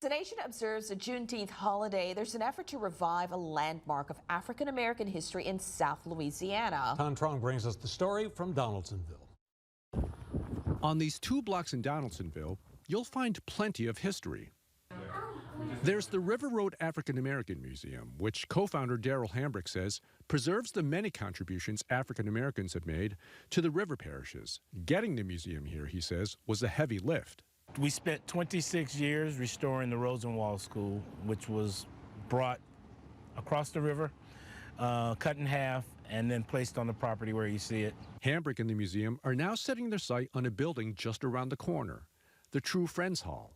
The nation observes a Juneteenth holiday. There's an effort to revive a landmark of African American history in South Louisiana. Tom Trong brings us the story from Donaldsonville. On these 2 blocks in Donaldsonville, you'll find plenty of history. There's the River Road African American Museum, which co-founder Darrell Hambrick says preserves the many contributions African Americans have made to the river parishes. Getting the museum here, he says, was a heavy lift. We spent 26 years restoring the Rosenwald School, which was brought across the river, cut in half, and then placed on the property where you see it. Hambrick and the museum are now setting their sight on a building just around the corner, the True Friends Hall.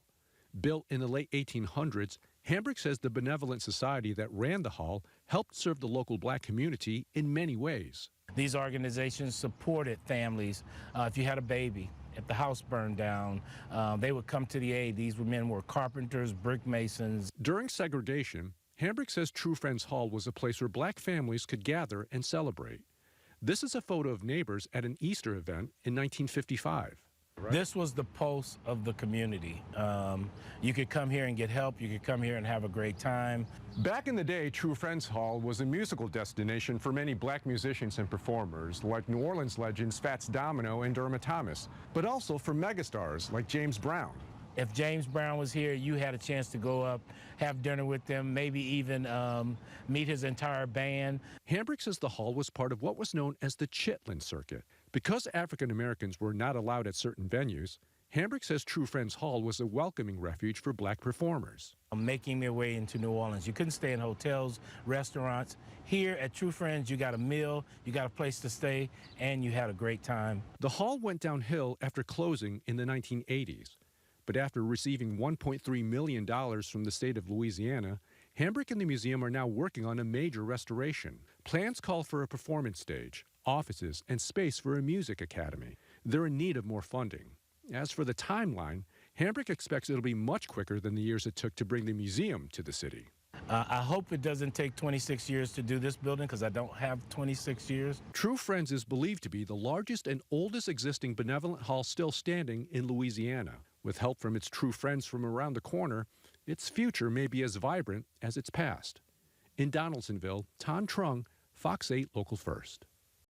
Built in the late 1800s, Hambrick says the benevolent society that ran the hall helped serve the local black community in many ways. These organizations supported families. If you had a baby, if the house burned down, they would come to the aid. These men were carpenters, brick masons. During segregation, Hambrick says True Friends Hall was a place where black families could gather and celebrate. This is a photo of neighbors at an Easter event in 1955. Right. This was the pulse of the community. You could come here and get help. You could come here and have a great time. Back in the day, True Friends Hall was a musical destination for many black musicians and performers, like New Orleans legends Fats Domino and Dermot Thomas, but also for megastars like James Brown. If James Brown was here, you had a chance to go up, have dinner with them, maybe even meet his entire band. Hambrick says the hall was part of what was known as the Chitlin Circuit. Because African Americans were not allowed at certain venues, Hambrick says True Friends Hall was a welcoming refuge for black performers. Making their way into New Orleans. You couldn't stay in hotels, restaurants. Here at True Friends, you got a meal, you got a place to stay, and you had a great time. The hall went downhill after closing in the 1980s. But after receiving $1.3 million from the state of Louisiana, Hambrick and the museum are now working on a major restoration. Plans call for a performance stage, offices, and space for a music academy. They're in need of more funding. As for the timeline, Hambrick expects it'll be much quicker than the years it took to bring the museum to the city. I hope it doesn't take 26 years to do this building, because I don't have 26 years. True Friends is believed to be the largest and oldest existing benevolent hall still standing in Louisiana. With help from its true friends from around the corner, its future may be as vibrant as its past. In Donaldsonville, Tom Trong, Fox 8 Local First.